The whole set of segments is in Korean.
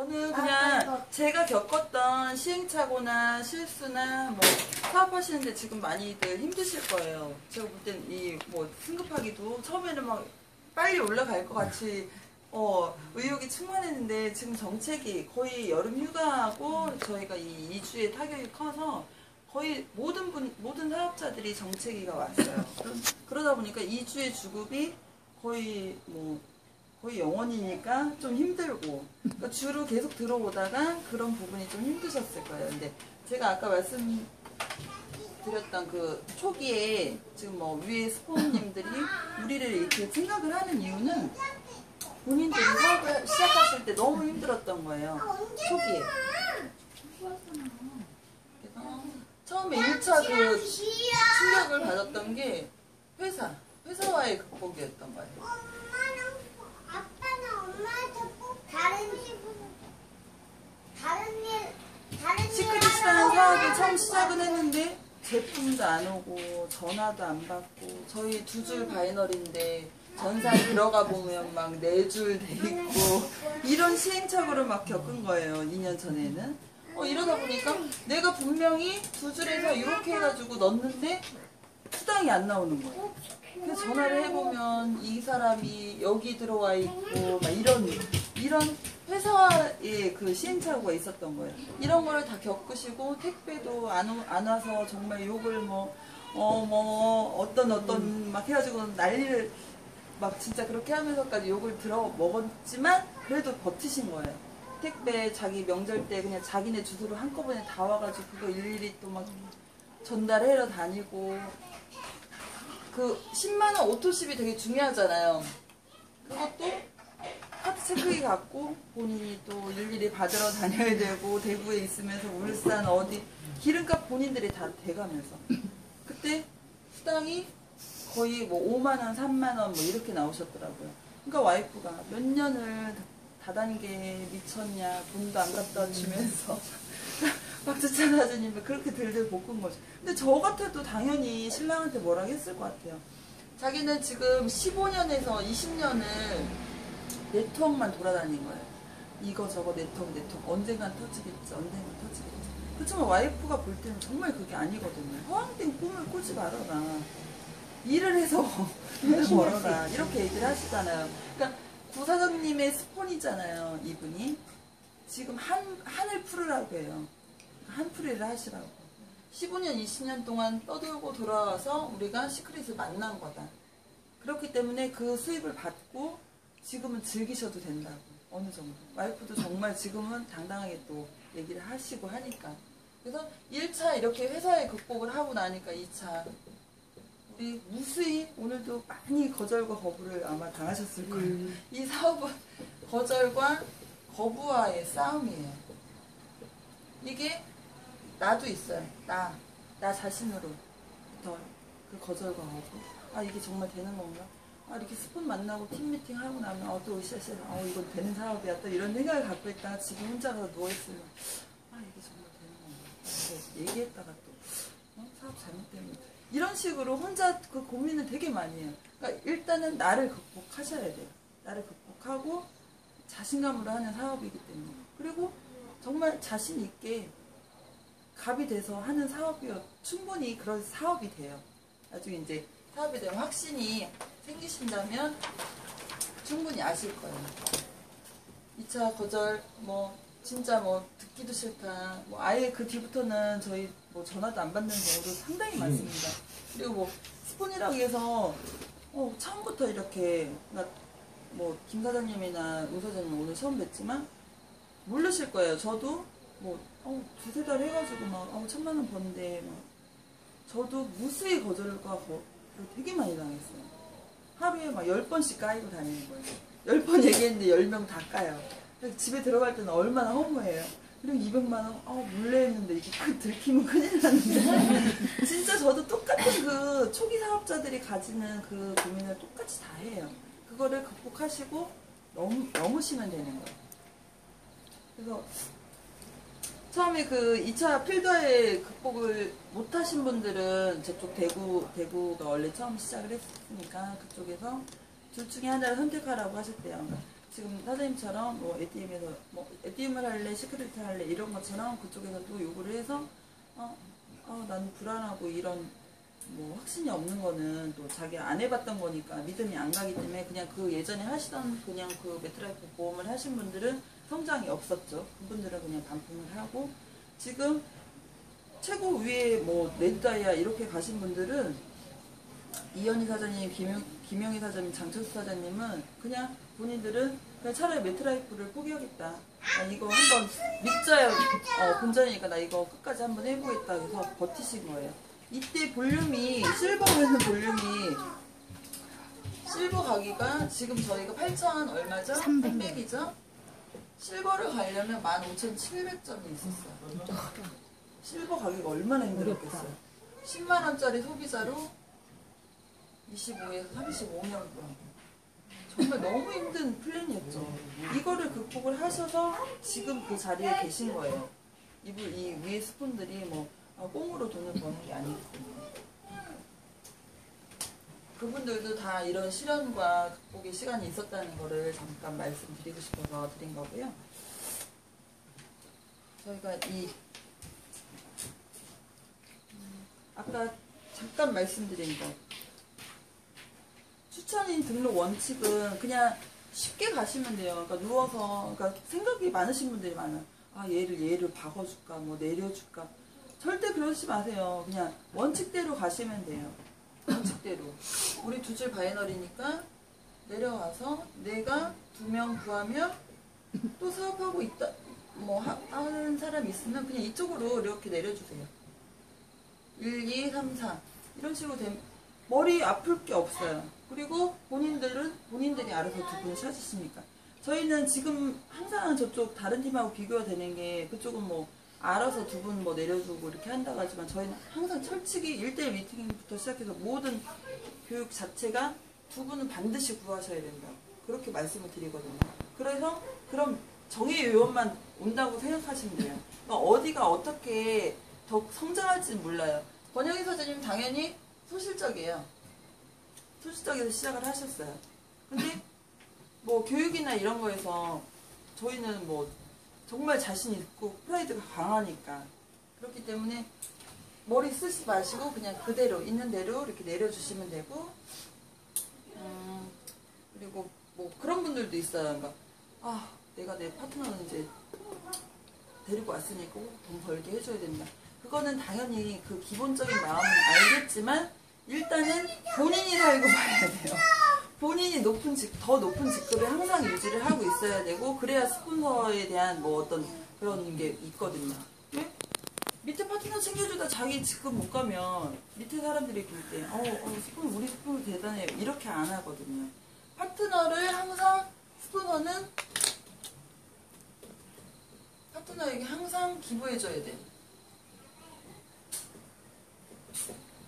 저는 그냥 제가 겪었던 시행착오나 실수나 뭐 사업하시는데 지금 많이들 힘드실 거예요. 제가 볼 땐 이 뭐 승급하기도 처음에는 막 빨리 올라갈 것 같이 의욕이 충만했는데 지금 정책이 거의 여름 휴가하고 저희가 이 2주의 타격이 커서 거의 모든 사업자들이 정체기가 왔어요. 그러다 보니까 2주의 주급이 거의 영원이니까 좀 힘들고, 그러니까 주로 계속 들어오다가 그런 부분이 좀 힘드셨을 거예요. 근데 제가 아까 말씀드렸던 그 초기에 지금 뭐 위에 스포님들이 우리를 이렇게 생각을 하는 이유는 본인들이 사업을 시작하실 때 너무 힘들었던 거예요. 초기에. 그래서 처음에 1차 그 충격을 받았던 게 회사와의 극복이었던 거예요. 시크릿이라는 사업을 처음 시작은 했는데 제품도 안 오고 전화도 안 받고 저희 2줄 바이널인데 전산 들어가 보면 막 4줄 돼 있고 이런 시행착오를 막 겪은 거예요. 2년 전에는. 이러다 보니까 내가 분명히 2줄에서 이렇게 해가지고 넣었는데 수당이 안 나오는 거예요. 그래서 전화를 해보면 이 사람이 여기 들어와 있고 막 이런 회사의 그 시행착오가 있었던 거예요. 이런 거를 다 겪으시고 택배도 안 와서 정말 욕을 어떤 막 해가지고 난리를 막 진짜 그렇게 하면서까지 욕을 들어 먹었지만 그래도 버티신 거예요. 택배 자기 명절 때 그냥 자기네 주소로 한꺼번에 다 와가지고 그거 일일이 또 막 전달해러 다니고 그 10만원 오토십이 되게 중요하잖아요. 그것도 카드 체크기 갖고 본인이 또 일일이 받으러 다녀야 되고 대구에 있으면서 울산 어디 기름값 본인들이 다 대가면서 그때 수당이 거의 뭐 5만원 3만원 뭐 이렇게 나오셨더라고요. 그러니까 와이프가 몇 년을 다단계 미쳤냐 돈도 안 갖다 주면서 박주찬 사장님이 그렇게 들들 볶은 거죠. 근데 저 같아도 당연히 신랑한테 뭐라고 했을 것 같아요. 자기는 지금 15년에서 20년을 네트워크만 돌아다닌 거예요. 이거 저거 네트워크 언젠간 터지겠지. 그렇지만 와이프가 볼 때는 정말 그게 아니거든요. 허황된 꿈을 꾸지 말아라. 일을 해서 벌어라. 이렇게 얘기를 하시잖아요. 그러니까 구사장님의 스폰이잖아요. 이분이. 지금 한을 풀으라고 해요. 한풀이를 하시라고. 15년, 20년 동안 떠돌고 돌아와서 우리가 시크릿을 만난 거다. 그렇기 때문에 그 수입을 받고 지금은 즐기셔도 된다고. 어느 정도. 와이프도 정말 지금은 당당하게 또 얘기를 하시고 하니까. 그래서 1차 이렇게 회사에 극복을 하고 나니까 2차 우리 무수히 오늘도 많이 거절과 거부를 아마 당하셨을 거예요. 이 사업은 거절과 거부와의 싸움이에요. 이게 나도 있어요. 나 자신으로부터 그 거절과 거부. 이게 정말 되는 건가? 이렇게 스폰 만나고 팀 미팅 하고 나면 또 으쌰으쌰 이거 되는 사업이야. 또 이런 생각을 갖고 있다가 지금 혼자서 누워있으면 이게 정말 되는 건가? 얘기했다가 또 사업 잘못되면 이런 식으로 혼자 그 고민을 되게 많이 해요. 그러니까 일단은 나를 극복하셔야 돼요. 나를 극복하고 자신감으로 하는 사업이기 때문에. 그리고 정말 자신 있게 갑이 돼서 하는 사업이요. 충분히 그런 사업이 돼요. 나중에 이제 사업에 대한 확신이 생기신다면 충분히 아실 거예요. 2차 거절, 진짜 듣기도 싫다. 아예 그 뒤부터는 저희 전화도 안 받는 경우도 상당히 많습니다. 그리고 스폰이라고 해서, 처음부터 이렇게, 김 사장님이나 우 사장님 오늘 처음 뵀지만, 모르실 거예요. 저도, 두세 달 해가지고 1,000만원 버는데, 저도 무수히 거절과 거부를 되게 많이 당했어요. 하루에 10번씩 까이고 다니는 거예요. 10번 얘기했는데 10명 다 까요. 집에 들어갈 때는 얼마나 허무해요. 그리고 200만원, 몰래 했는데 이게 들키면 큰일 났는데. 진짜 저도 똑같은 그 초기 사업자들이 가지는 그 고민을 똑같이 다 해요. 그거를 극복하시고 넘으시면 되는 거예요. 그래서 처음에 그 2차 필더에 극복을 못하신 분들은 저쪽 대구가 원래 처음 시작을 했으니까 그쪽에서 둘 중에 하나를 선택하라고 하셨대요. 그러니까 지금 사장님처럼 뭐 ATM에서 뭐 ATM을 할래, 시크릿 할래 이런 것처럼 그쪽에서도 요구를 해서 나는 불안하고 이런 뭐 확신이 없는 거는 또 자기 안 해봤던 거니까 믿음이 안 가기 때문에 그냥 그 예전에 하시던 그냥 그 메트라이프 보험을 하신 분들은 성장이 없었죠. 그분들은 그냥 반품을 하고 지금 최고 위에 뭐 레드다이아 이렇게 가신 분들은 이현희 사장님, 김영희 사장님, 장철수 사장님은 그냥 본인들은 그냥 차라리 메트라이프를 포기하겠다. 나 이거 한번 믿자야 본전이니까 나 이거 끝까지 한번 해보겠다 해서 버티신 거예요. 이때 볼륨이 실버에는 볼륨이 실버 가기가 지금 저희가 8,000 얼마죠? 300이죠? 실버를 가려면 15,700점이 있었어요. 실버 가기가 얼마나 힘들었겠어요. 10만원짜리 소비자로 25에서 35년 동안 정말 너무 힘든 플랜이었죠. 이거를 극복을 하셔서 지금 그 자리에 계신 거예요. 이 위에 스푼들이 뭐 꽁으로 돈을 버는 게 아니고 그분들도 다 이런 시련과 극복의 시간이 있었다는 거를 잠깐 말씀드리고 싶어서 드린 거고요. 저희가 아까 잠깐 말씀드린 거 추천인 등록 원칙은 그냥 쉽게 가시면 돼요. 그러니까 누워서 그러니까 생각이 많으신 분들이 많아요. 얘를 박아줄까 뭐 내려줄까 절대 그러지 마세요. 그냥 원칙대로 가시면 돼요. 원칙대로 우리 두 줄 바이너리니까 내려와서 내가 2명 구하면 또 사업하고 있다 뭐 하는 사람이 있으면 그냥 이쪽으로 이렇게 내려주세요. 1, 2, 3, 4 이런 식으로 되면 머리 아플 게 없어요. 그리고 본인들이 알아서 두 분 찾으시니까 저희는 지금 항상 저쪽 다른 팀하고 비교가 되는 게 그쪽은 뭐 알아서 두 분 뭐 내려주고 이렇게 한다고 하지만 저희는 항상 철칙이 1대1 미팅부터 시작해서 모든 교육 자체가 두 분은 반드시 구하셔야 된다. 그렇게 말씀을 드리거든요. 그래서 그럼 정의 요원만 온다고 생각하시면 돼요. 그러니까 어디가 어떻게 더 성장할지는 몰라요. 권영희 사장님 당연히 소실적이에요. 소실적에서 시작을 하셨어요. 근데 뭐 교육이나 이런 거에서 저희는 뭐 정말 자신 있고 프라이드가 강하니까 그렇기 때문에 머리 쓰지 마시고 그냥 그대로 있는 대로 이렇게 내려주시면 되고 그리고 뭐 그런 분들도 있어요. 그러니까 내가 내 파트너는 이제 데리고 왔으니까 돈 벌게 해줘야 된다. 그거는 당연히 그 기본적인 마음은 알겠지만 일단은 본인이 살고 봐야 돼요. 본인이 더 높은 직급에 항상 유지를 하고 있어야 되고 그래야 스폰서에 대한 뭐 어떤 그런 게 있거든요. 왜? 밑에 파트너 챙겨주다 자기 직급 못 가면 밑에 사람들이 볼 때 우리 스폰서 대단해요 이렇게 안 하거든요. 파트너를 항상 스폰서는 파트너에게 항상 기부해줘야 돼.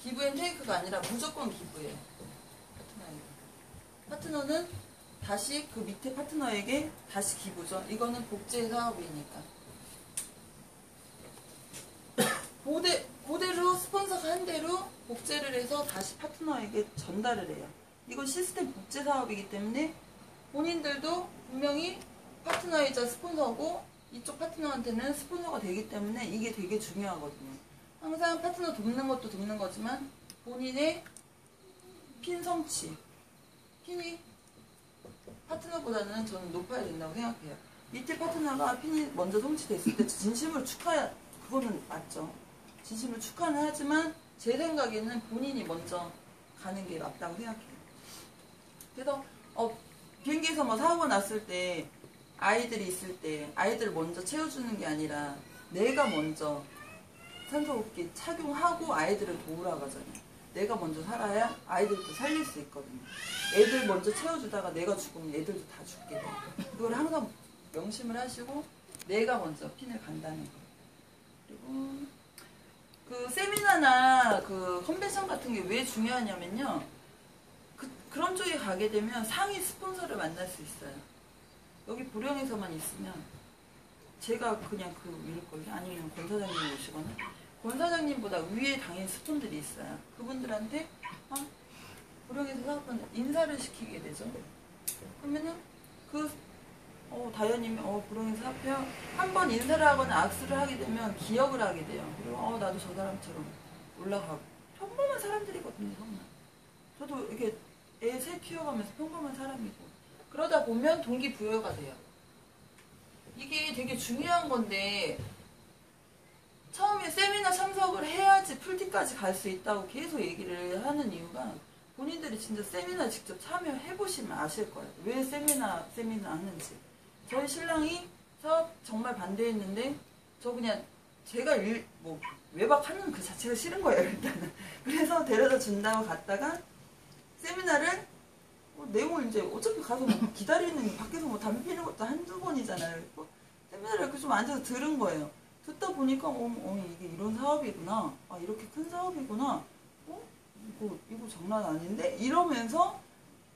기부앤테이크가 아니라 무조건 기부해요. 파트너는 다시 그 밑에 파트너에게 다시 기부죠. 이거는 복제 사업이니까. 그대로 스폰서가 한 대로 복제를 해서 다시 파트너에게 전달을 해요. 이건 시스템 복제 사업이기 때문에 본인들도 분명히 파트너이자 스폰서고 이쪽 파트너한테는 스폰서가 되기 때문에 이게 되게 중요하거든요. 항상 파트너 돕는 것도 돕는 거지만 본인의 핀 성취 핀이 파트너보다는 저는 높아야 된다고 생각해요. 밑에 파트너가 핀이 먼저 성취됐을 때 진심으로 그거는 맞죠. 진심으로 축하는 하지만 제 생각에는 본인이 먼저 가는 게 맞다고 생각해요. 그래서 비행기에서 뭐 사고가 났을 때 아이들이 있을 때 아이들 먼저 채워주는 게 아니라 내가 먼저 산소호흡기 착용하고 아이들을 도우라고 하잖아요. 내가 먼저 살아야 아이들도 살릴 수 있거든요. 애들 먼저 채워주다가 내가 죽으면 애들도 다 죽게 돼요. 그걸 항상 명심을 하시고 내가 먼저 핀을 간다는 거예요. 그리고 그 세미나나 그 컨벤션 같은 게 왜 중요하냐면요. 그런 쪽에 가게 되면 상위 스폰서를 만날 수 있어요. 여기 보령에서만 있으면 제가 그냥 그 위일걸요. 아니면 권 사장님 오시거나 권 사장님보다 위에 당연 스폰들이 있어요. 그분들한테 보령에서 사업하는 인사를 시키게 되죠. 그러면은 그 다현님이 불행히 사표 한 번 인사를 하거나 악수를 하게 되면 기억을 하게 돼요. 그리고 나도 저 사람처럼 올라가고 평범한 사람들이거든요. 정말 저도 이렇게 애 셋 키워가면서 평범한 사람이고 그러다 보면 동기부여가 돼요. 이게 되게 중요한 건데 처음에 세미나 참석을 해야지 풀티까지 갈 수 있다고 계속 얘기를 하는 이유가 본인들이 진짜 세미나 직접 참여해보시면 아실 거예요. 왜 세미나 하는지. 저희 신랑이 사업 정말 반대했는데 저 그냥 제가 외박하는 그 자체가 싫은 거예요 일단은. 그래서 데려다 준다고 갔다가 세미나를 내용을 이제 어차피 가서 기다리는 밖에서 담배 피는 것도 한두 번이잖아요. 세미나를 이렇게 좀 앉아서 들은 거예요. 듣다 보니까 이게 이런 사업이구나. 이렇게 큰 사업이구나. 이거 장난 아닌데? 이러면서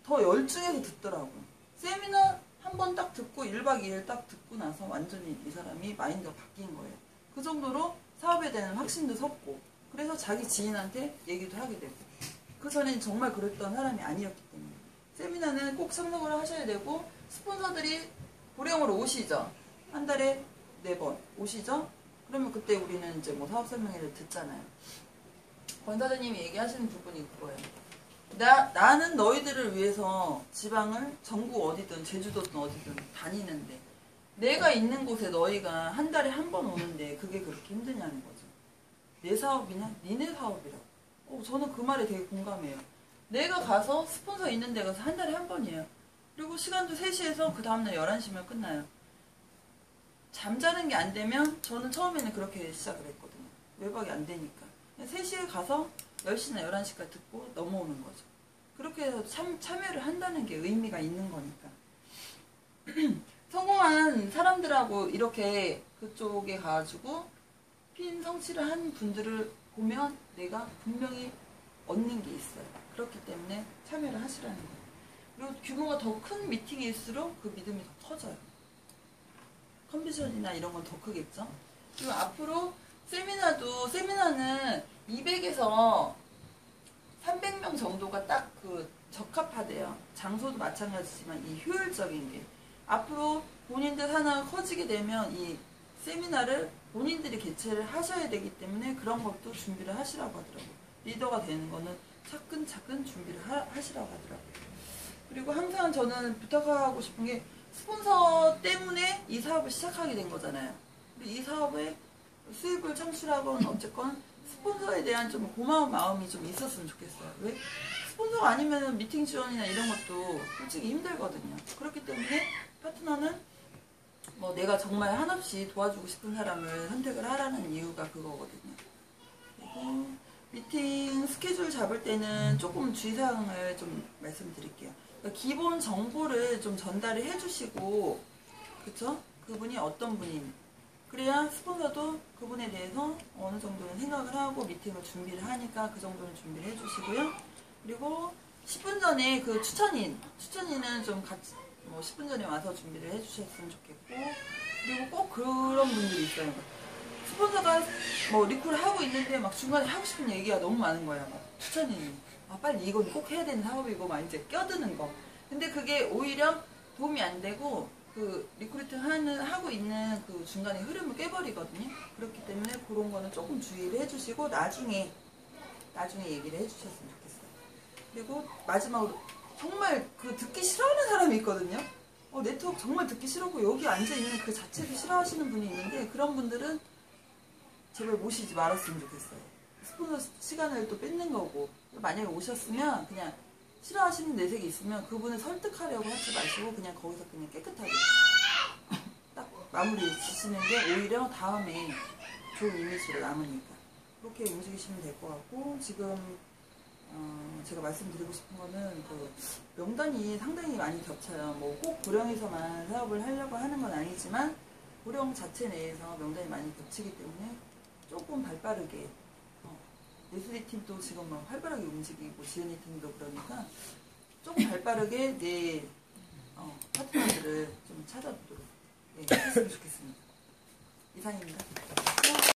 더 열중해서 듣더라고요. 세미나 한 번 딱 듣고 1박 2일 딱 듣고 나서 완전히 이 사람이 마인드가 바뀐 거예요. 그 정도로 사업에 대한 확신도 섰고 그래서 자기 지인한테 얘기도 하게 되고 그 전엔 정말 그랬던 사람이 아니었기 때문에 세미나는 꼭 참석을 하셔야 되고 스폰서들이 고령으로 오시죠. 한 달에 4번 오시죠. 그러면 그때 우리는 이제 사업 설명회를 듣잖아요. 권 사장님이 얘기하시는 부분이 그거예요. 나는 너희들을 위해서 지방을 전국 어디든 제주도든 어디든 다니는데 내가 있는 곳에 너희가 한 달에 한 번 오는데 그게 그렇게 힘드냐는 거죠. 내 사업이냐? 니네 사업이라고. 저는 그 말에 되게 공감해요. 내가 가서 스폰서 있는 데 가서 한 달에 한 번이에요. 그리고 시간도 3시에서 그 다음날 11시면 끝나요. 잠자는 게 안 되면 저는 처음에는 그렇게 시작을 했거든요. 외박이 안 되니까. 3시에 가서 10시나 11시까지 듣고 넘어오는 거죠. 그렇게 해서 참여를 한다는 게 의미가 있는 거니까. 성공한 사람들하고 이렇게 그쪽에 가가지고 핀 성취를 한 분들을 보면 내가 분명히 얻는 게 있어요. 그렇기 때문에 참여를 하시라는 거예요. 그리고 규모가 더 큰 미팅일수록 그 믿음이 더 커져요. 컨벤션이나 이런 건 더 크겠죠. 그리고 앞으로 세미나는 200에서 300명 정도가 딱 적합하대요. 장소도 마찬가지지만 이 효율적인 게 앞으로 본인들 하나 커지게 되면 이 세미나를 본인들이 개최를 하셔야 되기 때문에 그런 것도 준비를 하시라고 하더라고요. 리더가 되는 거는 차근차근 준비를 하시라고 하더라고요. 그리고 항상 저는 부탁하고 싶은 게 스폰서 때문에 이 사업을 시작하게 된 거잖아요. 이 사업에 수입을 창출하건 어쨌건 스폰서에 대한 좀 고마운 마음이 좀 있었으면 좋겠어요. 왜? 스폰서가 아니면 미팅 지원이나 이런 것도 솔직히 힘들거든요. 그렇기 때문에 파트너는 내가 정말 한없이 도와주고 싶은 사람을 선택을 하라는 이유가 그거거든요. 그리고 미팅 스케줄 잡을 때는 조금 주의사항을 좀 말씀드릴게요. 그러니까 기본 정보를 좀 전달을 해주시고, 그쵸? 그분이 어떤 분인지. 그래야 스폰서도 그분에 대해서 어느 정도는 생각을 하고 미팅을 준비를 하니까 그 정도는 준비를 해주시고요. 그리고 10분 전에 그 추천인은 좀 같이 10분 전에 와서 준비를 해주셨으면 좋겠고, 그리고 꼭 그런 분들이 있어요. 스폰서가 리콜을 하고 있는데 막 중간에 하고 싶은 얘기가 너무 많은 거예요. 추천인이 빨리 이건 꼭 해야 되는 사업이고 막 이제 껴드는 거. 근데 그게 오히려 도움이 안 되고 그 리크루팅 하고 있는 그 중간에 흐름을 깨버리거든요. 그렇기 때문에 그런 거는 조금 주의를 해주시고 나중에 얘기를 해주셨으면 좋겠어요. 그리고 마지막으로 정말 듣기 싫어하는 사람이 있거든요. 네트워크 정말 듣기 싫었고 여기 앉아있는 그 자체도 싫어하시는 분이 있는데 그런 분들은 제발 모시지 말았으면 좋겠어요. 스폰서 시간을 또 뺏는 거고 만약에 오셨으면 그냥 싫어하시는 내색이 있으면 그분을 설득하려고 하지 마시고 그냥 거기서 그냥 깨끗하게 딱 마무리 지시는 게 오히려 다음에 좋은 이미지로 남으니까 그렇게 움직이시면 될 것 같고 지금 제가 말씀드리고 싶은 거는 명단이 상당히 많이 겹쳐요. 꼭 고령에서만 사업을 하려고 하는 건 아니지만 고령 자체 내에서 명단이 많이 겹치기 때문에 조금 발빠르게 예술이 팀도 지금 막 활발하게 움직이고 지은이 팀도 그러니까 조금 발빠르게 내 파트너들을 좀 찾아보도록 했으면 좋겠습니다. 이상입니다.